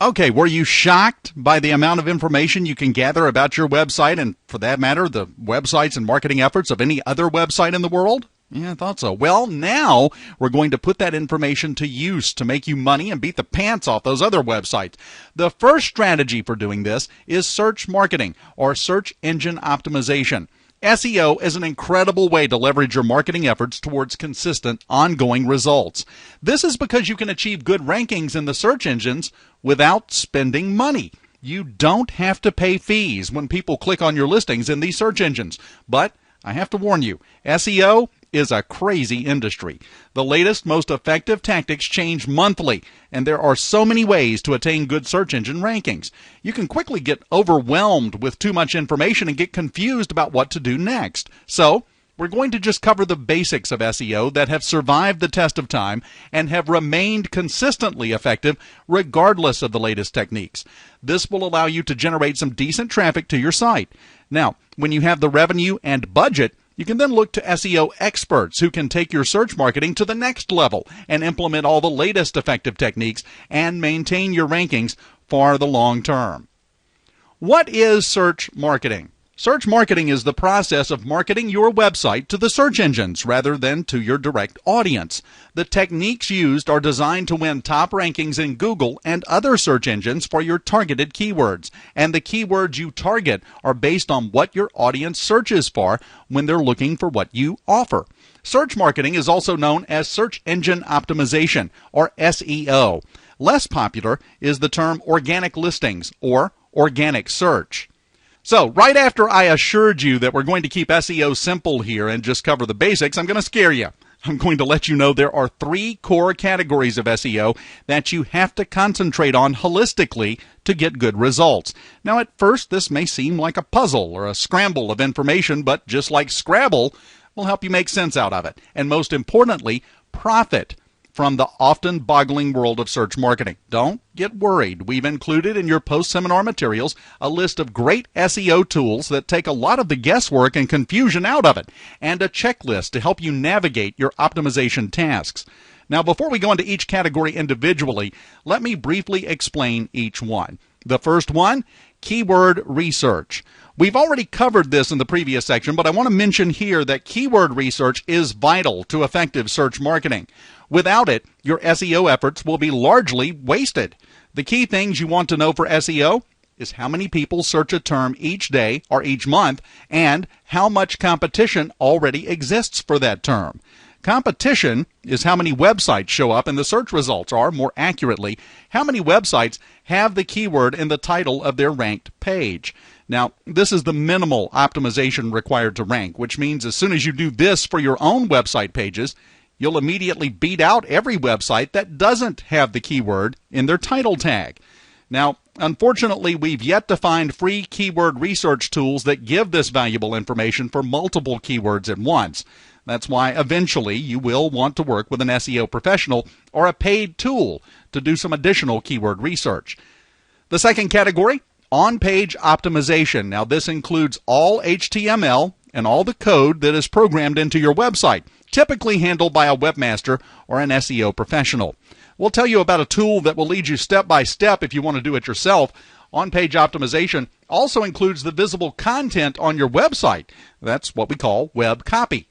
Okay, were you shocked by the amount of information you can gather about your website and, for that matter, the websites and marketing efforts of any other website in the world? Yeah, I thought so. Well, now we're going to put that information to use to make you money and beat the pants off those other websites. The first strategy for doing this is search marketing or search engine optimization. SEO is an incredible way to leverage your marketing efforts towards consistent, ongoing results. This is because you can achieve good rankings in the search engines without spending money. You don't have to pay fees when people click on your listings in these search engines. But I have to warn you, SEO is a crazy industry. The latest, most effective tactics change monthly, and there are so many ways to attain good search engine rankings. You can quickly get overwhelmed with too much information and get confused about what to do next. So, we're going to just cover the basics of SEO that have survived the test of time and have remained consistently effective regardless of the latest techniques. This will allow you to generate some decent traffic to your site. Now, when you have the revenue and budget, you can then look to SEO experts who can take your search marketing to the next level and implement all the latest effective techniques and maintain your rankings for the long term. What is search marketing? Search marketing is the process of marketing your website to the search engines rather than to your direct audience. The techniques used are designed to win top rankings in Google and other search engines for your targeted keywords. And the keywords you target are based on what your audience searches for when they're looking for what you offer. Search marketing is also known as search engine optimization, or SEO. Less popular is the term organic listings or organic search. So, right after I assured you that we're going to keep SEO simple here and just cover the basics, I'm going to scare you. I'm going to let you know there are 3 core categories of SEO that you have to concentrate on holistically to get good results. Now, at first, this may seem like a puzzle or a scramble of information, but just like Scrabble, will help you make sense out of it. And most importantly, profit from the often boggling world of search marketing. Don't get worried. We've included in your post-seminar materials a list of great SEO tools that take a lot of the guesswork and confusion out of it, and a checklist to help you navigate your optimization tasks. Now, before we go into each category individually, let me briefly explain each one. The first one, keyword research. We've already covered this in the previous section, but I want to mention here that keyword research is vital to effective search marketing. Without it, your SEO efforts will be largely wasted. The key things you want to know for SEO is how many people search a term each day or each month, and how much competition already exists for that term. Competition is how many websites show up in the search results, or more accurately, how many websites have the keyword in the title of their ranked page. Now, this is the minimal optimization required to rank, which means as soon as you do this for your own website pages, you'll immediately beat out every website that doesn't have the keyword in their title tag. Now, unfortunately, we've yet to find free keyword research tools that give this valuable information for multiple keywords at once. That's why eventually you will want to work with an SEO professional or a paid tool to do some additional keyword research. The second category, OnPage Optimization. Now, this includes all HTML and all the code that is programmed into your website, typically handled by a webmaster or an SEO professional. We'll tell you about a tool that will lead you step by step if you want to do it yourself. OnPage Optimization also includes the visible content on your website. That's what we call web copy.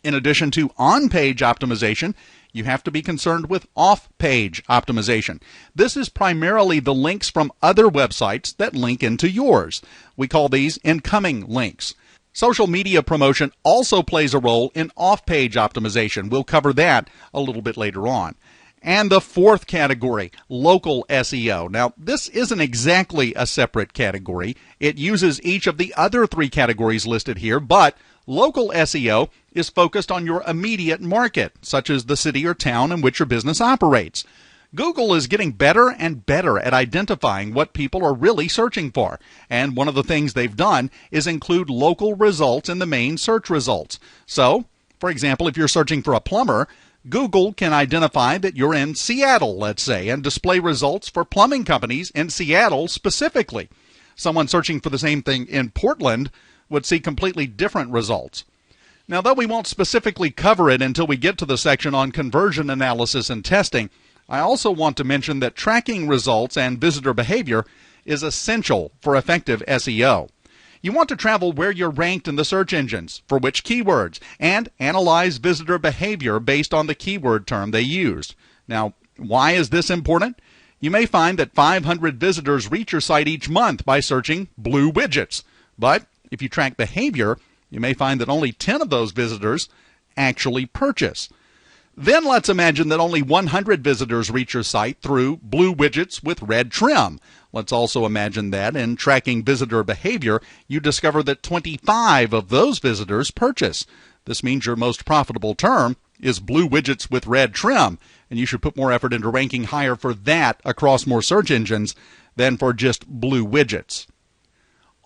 In addition to on-page optimization, you have to be concerned with off-page optimization. This is primarily the links from other websites that link into yours. We call these incoming links. Social media promotion also plays a role in off-page optimization. We'll cover that a little bit later on. And the fourth category, local SEO. Now, this isn't exactly a separate category. It uses each of the other 3 categories listed here, but local SEO is focused on your immediate market, such as the city or town in which your business operates. Google is getting better and better at identifying what people are really searching for, and one of the things they've done is include local results in the main search results. So, for example, if you're searching for a plumber, Google can identify that you're in Seattle, let's say, and display results for plumbing companies in Seattle specifically. Someone searching for the same thing in Portland would see completely different results. Now, though we won't specifically cover it until we get to the section on conversion analysis and testing, I also want to mention that tracking results and visitor behavior is essential for effective SEO. You want to travel where you're ranked in the search engines, for which keywords, and analyze visitor behavior based on the keyword term they used. Now, why is this important? You may find that 500 visitors reach your site each month by searching blue widgets. But if you track behavior, you may find that only 10 of those visitors actually purchase. Then let's imagine that only 100 visitors reach your site through blue widgets with red trim. Let's also imagine that in tracking visitor behavior, you discover that 25 of those visitors purchase. This means your most profitable term is blue widgets with red trim, and you should put more effort into ranking higher for that across more search engines than for just blue widgets.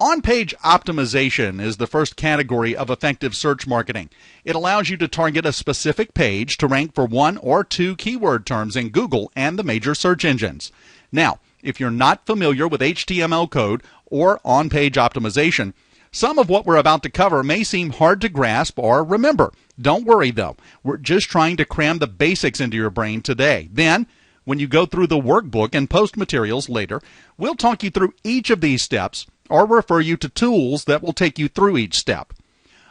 OnPage Optimization is the first category of effective search marketing. It allows you to target a specific page to rank for one or two keyword terms in Google and the major search engines. Now, if you're not familiar with HTML code or OnPage Optimization, some of what we're about to cover may seem hard to grasp or remember. Don't worry, though. We're just trying to cram the basics into your brain today. Then, when you go through the workbook and post materials later, we'll talk you through each of these steps or refer you to tools that will take you through each step.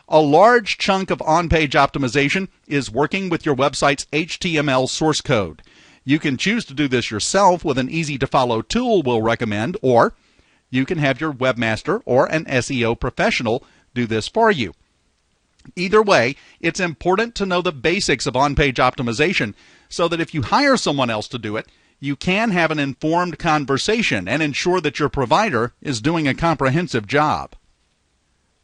A large chunk of OnPage Optimization is working with your website's HTML source code. You can choose to do this yourself with an easy-to-follow tool we'll recommend, or you can have your webmaster or an SEO professional do this for you. Either way, it's important to know the basics of OnPage Optimization so that if you hire someone else to do it, you can have an informed conversation and ensure that your provider is doing a comprehensive job.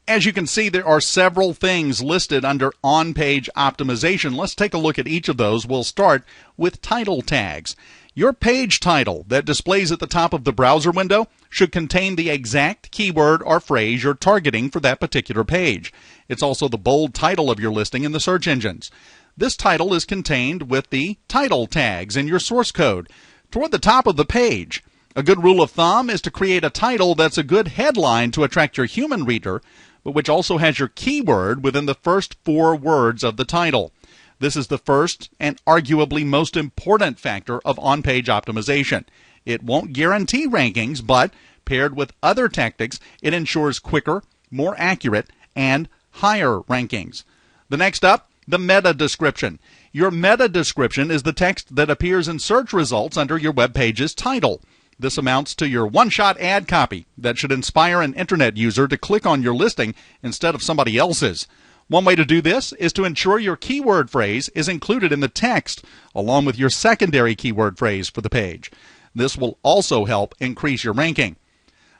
As you can see, there are several things listed under OnPage Optimization. Let's take a look at each of those. We'll start with title tags. Your page title that displays at the top of the browser window should contain the exact keyword or phrase you're targeting for that particular page. It's also the bold title of your listing in the search engines. This title is contained with the title tags in your source code toward the top of the page. A good rule of thumb is to create a title that's a good headline to attract your human reader, but which also has your keyword within the first 4 words of the title. This is the first and arguably most important factor of OnPage Optimization. It won't guarantee rankings, but paired with other tactics, it ensures quicker, more accurate, and higher rankings. The next up, the meta description. Your meta description is the text that appears in search results under your web page's title. This amounts to your one-shot ad copy that should inspire an internet user to click on your listing instead of somebody else's. One way to do this is to ensure your keyword phrase is included in the text along with your secondary keyword phrase for the page. This will also help increase your ranking.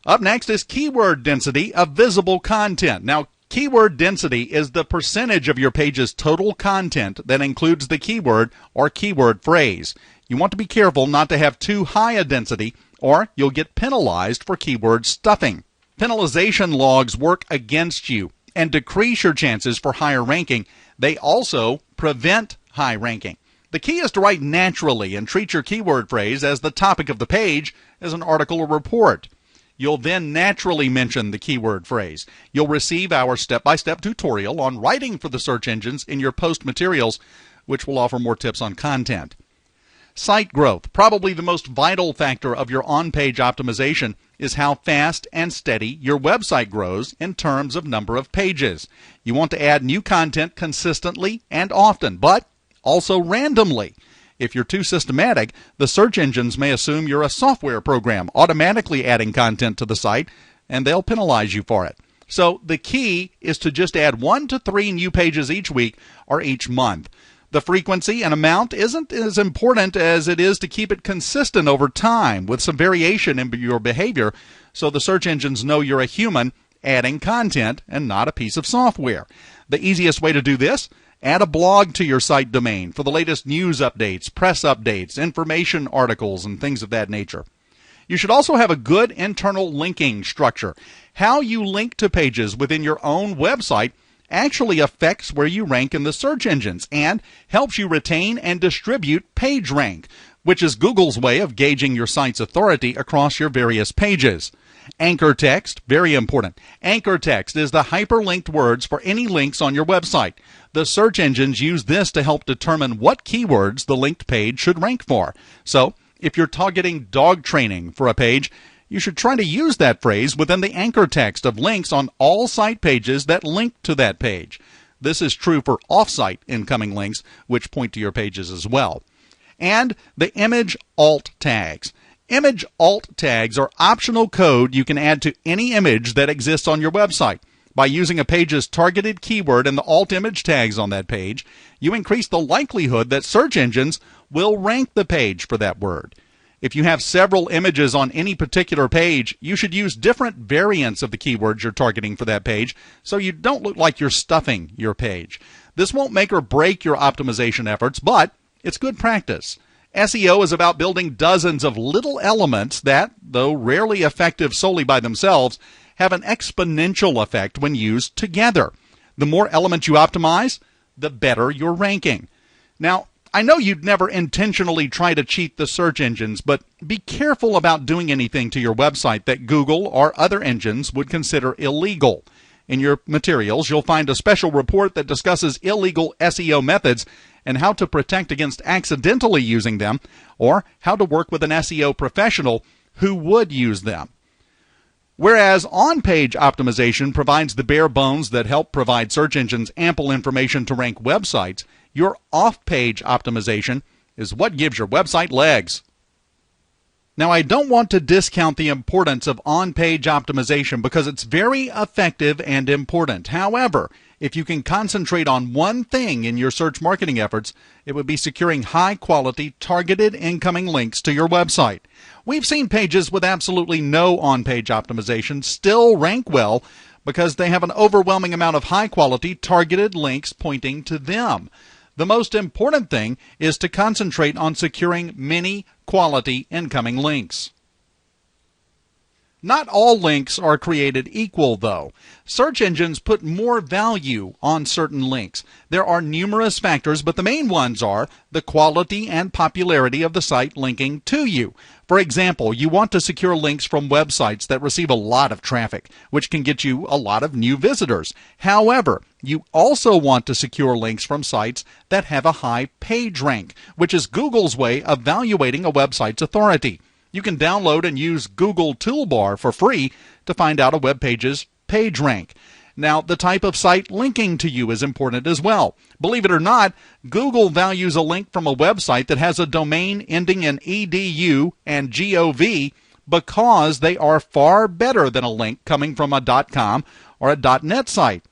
Up next is keyword density of visible content. Now, keyword density is the percentage of your page's total content that includes the keyword or keyword phrase. You want to be careful not to have too high a density, or you'll get penalized for keyword stuffing. Penalization logs work against you and decrease your chances for higher ranking. They also prevent high ranking. The key is to write naturally and treat your keyword phrase as the topic of the page as an article or report. You'll then naturally mention the keyword phrase. You'll receive our step-by-step tutorial on writing for the search engines in your post materials, which will offer more tips on content. Site growth, probably the most vital factor of your on-page optimization, is how fast and steady your website grows in terms of number of pages. You want to add new content consistently and often, but also randomly. If you're too systematic, the search engines may assume you're a software program automatically adding content to the site, and they'll penalize you for it. So the key is to just add 1 to 3 new pages each week or each month. The frequency and amount isn't as important as it is to keep it consistent over time with some variation in your behavior so the search engines know you're a human adding content and not a piece of software. The easiest way to do this: add a blog to your site domain for the latest news updates, press updates, information articles, and things of that nature. You should also have a good internal linking structure. How you link to pages within your own website actually affects where you rank in the search engines and helps you retain and distribute PageRank, which is Google's way of gauging your site's authority across your various pages. Anchor text, very important. Anchor text is the hyperlinked words for any links on your website. The search engines use this to help determine what keywords the linked page should rank for. So, if you're targeting dog training for a page, you should try to use that phrase within the anchor text of links on all site pages that link to that page. This is true for off-site incoming links, which point to your pages as well. And the image alt tags. Image alt tags are optional code you can add to any image that exists on your website. By using a page's targeted keyword and the alt image tags on that page, you increase the likelihood that search engines will rank the page for that word. If you have several images on any particular page, you should use different variants of the keywords you're targeting for that page so you don't look like you're stuffing your page. This won't make or break your optimization efforts, but it's good practice. SEO is about building dozens of little elements that, though rarely effective solely by themselves, have an exponential effect when used together. The more elements you optimize, the better your ranking. Now, I know you'd never intentionally try to cheat the search engines, but be careful about doing anything to your website that Google or other engines would consider illegal. In your materials, you'll find a special report that discusses illegal SEO methods and how to protect against accidentally using them, or how to work with an SEO professional who would use them. Whereas OnPage Optimization provides the bare bones that help provide search engines ample information to rank websites, your OffPage Optimization is what gives your website legs. Now, I don't want to discount the importance of on-page optimization because it's very effective and important. However, if you can concentrate on one thing in your search marketing efforts, it would be securing high-quality, targeted incoming links to your website. We've seen pages with absolutely no on-page optimization still rank well because they have an overwhelming amount of high-quality, targeted links pointing to them. The most important thing is to concentrate on securing many quality incoming links. Not all links are created equal, though. Search engines put more value on certain links. There are numerous factors, but the main ones are the quality and popularity of the site linking to you. For example, you want to secure links from websites that receive a lot of traffic, which can get you a lot of new visitors. However, you also want to secure links from sites that have a high page rank, which is Google's way of evaluating a website's authority. You can download and use Google Toolbar for free to find out a web page's page rank. Now, the type of site linking to you is important as well. Believe it or not, Google values a link from a website that has a domain ending in .edu and .gov because they are far better than a link coming from a .com or a .net site.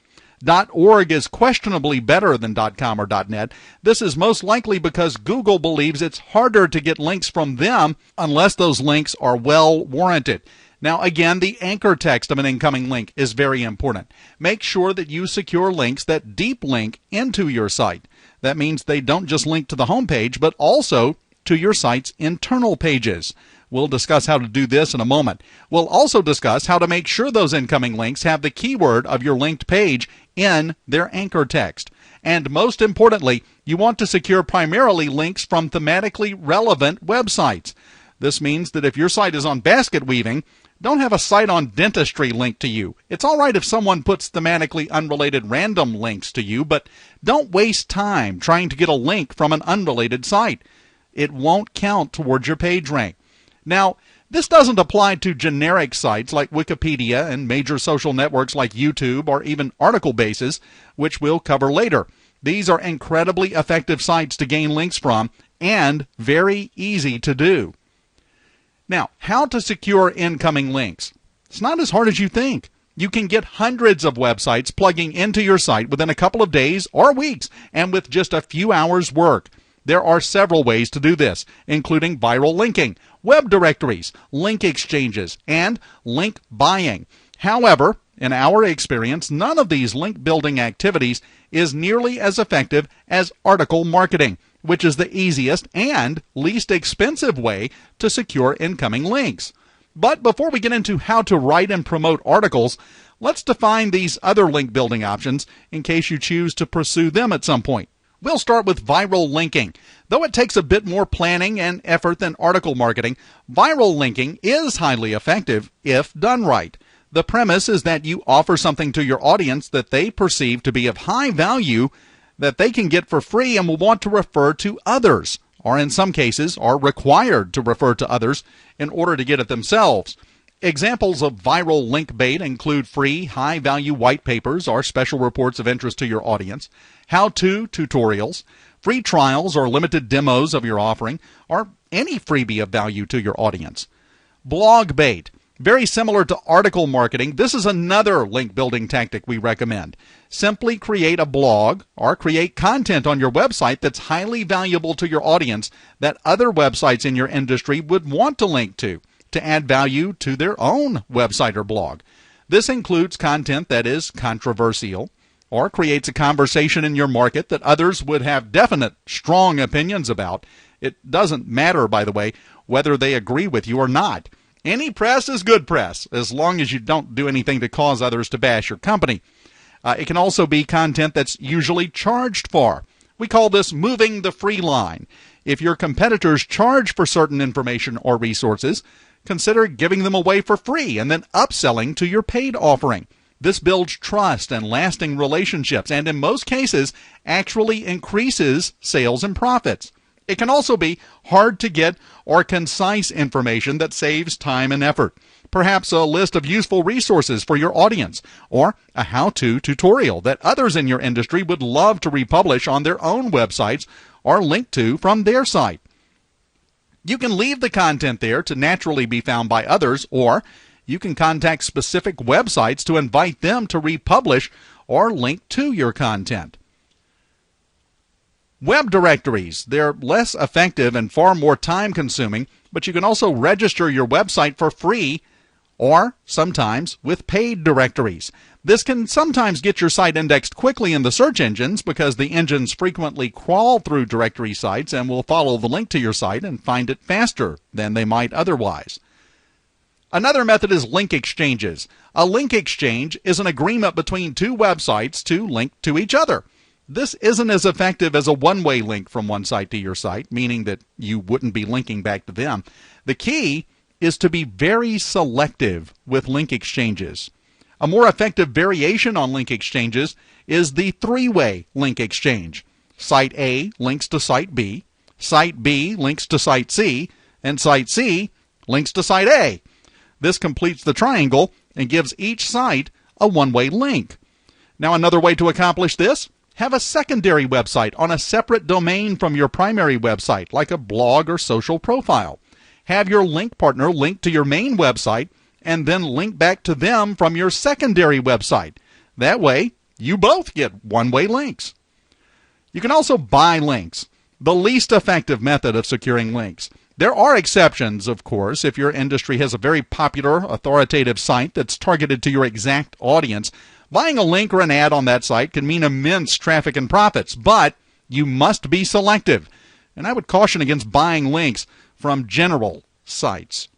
.org is questionably better than .com or .net. This is most likely because Google believes it's harder to get links from them unless those links are well warranted. Now, again, the anchor text of an incoming link is very important. Make sure that you secure links that deep link into your site. That means they don't just link to the home page, but also to your site's internal pages. We'll discuss how to do this in a moment. We'll also discuss how to make sure those incoming links have the keyword of your linked page in their anchor text. And most importantly, you want to secure primarily links from thematically relevant websites. This means that if your site is on basket weaving, don't have a site on dentistry linked to you. It's all right if someone puts thematically unrelated random links to you, but don't waste time trying to get a link from an unrelated site. It won't count towards your page rank. Now, this doesn't apply to generic sites like Wikipedia and major social networks like YouTube or even article bases, which we'll cover later. These are incredibly effective sites to gain links from and very easy to do. Now, how to secure incoming links? It's not as hard as you think. You can get hundreds of websites plugging into your site within a couple of days or weeks and with just a few hours' work. There are several ways to do this, including viral linking, web directories, link exchanges, and link buying. However, in our experience, none of these link building activities is nearly as effective as article marketing, which is the easiest and least expensive way to secure incoming links. But before we get into how to write and promote articles, let's define these other link building options in case you choose to pursue them at some point. We'll start with viral linking. Though it takes a bit more planning and effort than article marketing, viral linking is highly effective if done right. The premise is that you offer something to your audience that they perceive to be of high value that they can get for free and will want to refer to others, or in some cases are required to refer to others in order to get it themselves. Examples of viral link bait include free, high-value white papers or special reports of interest to your audience, how-to tutorials, free trials or limited demos of your offering, or any freebie of value to your audience. Blog bait. Very similar to article marketing, this is another link-building tactic we recommend. Simply create a blog or create content on your website that's highly valuable to your audience that other websites in your industry would want to link to add value to their own website or blog. This includes content that is controversial or creates a conversation in your market that others would have definite, strong opinions about. It doesn't matter, by the way, whether they agree with you or not. Any press is good press, as long as you don't do anything to cause others to bash your company. It can also be content that's usually charged for. We call this moving the free line. If your competitors charge for certain information or resources, consider giving them away for free and then upselling to your paid offering. This builds trust and lasting relationships, and in most cases actually increases sales and profits. It can also be hard to get or concise information that saves time and effort. Perhaps a list of useful resources for your audience, or a how-to tutorial that others in your industry would love to republish on their own websites or link to from their site. You can leave the content there to naturally be found by others, or you can contact specific websites to invite them to republish or link to your content. Web directories. They're less effective and far more time-consuming, but you can also register your website for free or sometimes with paid directories. This can sometimes get your site indexed quickly in the search engines because the engines frequently crawl through directory sites and will follow the link to your site and find it faster than they might otherwise. Another method is link exchanges. A link exchange is an agreement between two websites to link to each other. This isn't as effective as a one-way link from one site to your site, meaning that you wouldn't be linking back to them. The key is to be very selective with link exchanges. A more effective variation on link exchanges is the three-way link exchange. Site A links to Site B, Site B links to Site C, and Site C links to Site A. This completes the triangle and gives each site a one-way link. Now, another way to accomplish this: have a secondary website on a separate domain from your primary website, like a blog or social profile. Have your link partner link to your main website and then link back to them from your secondary website. That way, you both get one-way links. You can also buy links, the least effective method of securing links. There are exceptions, of course, if your industry has a very popular, authoritative site that's targeted to your exact audience. Buying a link or an ad on that site can mean immense traffic and profits, but you must be selective. And I would caution against buying links from general sites.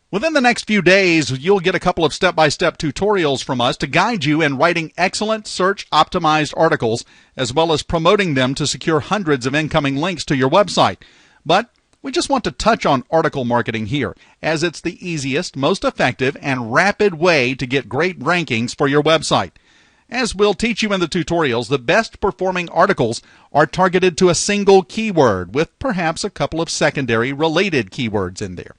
Within the next few days, you'll get a couple of step-by-step tutorials from us to guide you in writing excellent search-optimized articles, as well as promoting them to secure hundreds of incoming links to your website. But we just want to touch on article marketing here, as it's the easiest, most effective, and rapid way to get great rankings for your website. As we'll teach you in the tutorials, the best performing articles are targeted to a single keyword with perhaps a couple of secondary related keywords in there.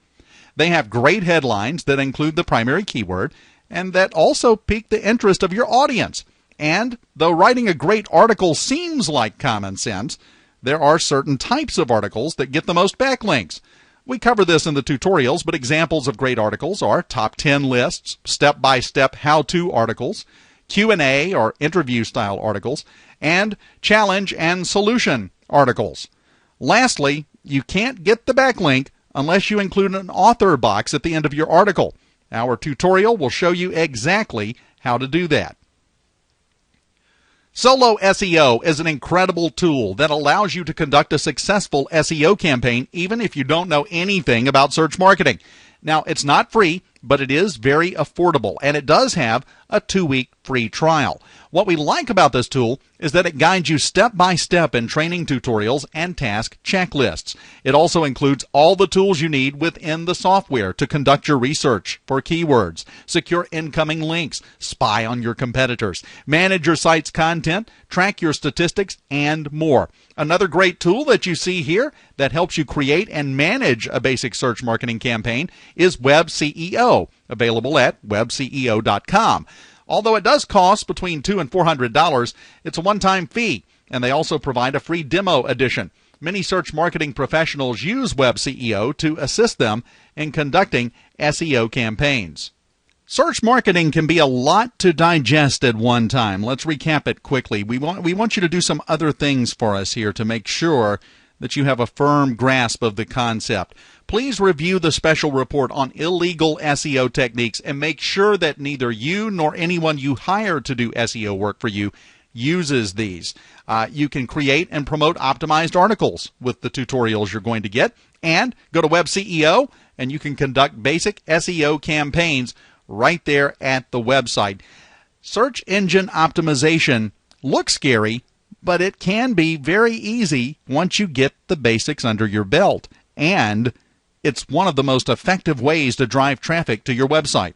They have great headlines that include the primary keyword and that also pique the interest of your audience. And though writing a great article seems like common sense, there are certain types of articles that get the most backlinks. We cover this in the tutorials, but examples of great articles are top 10 lists, step-by-step how-to articles, Q&A or interview-style articles, and challenge and solution articles. Lastly, you can't get the backlink unless you include an author box at the end of your article. Our tutorial will show you exactly how to do that. Solo SEO is an incredible tool that allows you to conduct a successful SEO campaign even if you don't know anything about search marketing. Now, it's not free, but it is very affordable, and it does have a 2-week free trial. What we like about this tool is that it guides you step by step in training tutorials and task checklists. It also includes all the tools you need within the software to conduct your research for keywords, secure incoming links, spy on your competitors, manage your site's content, track your statistics, and more. Another great tool that you see here that helps you create and manage a basic search marketing campaign is WebCEO, available at webceo.com. Although it does cost between $200 and $400, it's a one-time fee, and they also provide a free demo edition. Many search marketing professionals use WebCEO to assist them in conducting SEO campaigns. Search marketing can be a lot to digest at one time. Let's recap it quickly. We want you to do some other things for us here to make sure that you have a firm grasp of the concept. Please review the special report on illegal SEO techniques and make sure that neither you nor anyone you hire to do SEO work for you uses these. You can create and promote optimized articles with the tutorials you're going to get. And go to WebCEO and you can conduct basic SEO campaigns right there at the website. Search engine optimization looks scary, but it can be very easy once you get the basics under your belt. And it's one of the most effective ways to drive traffic to your website.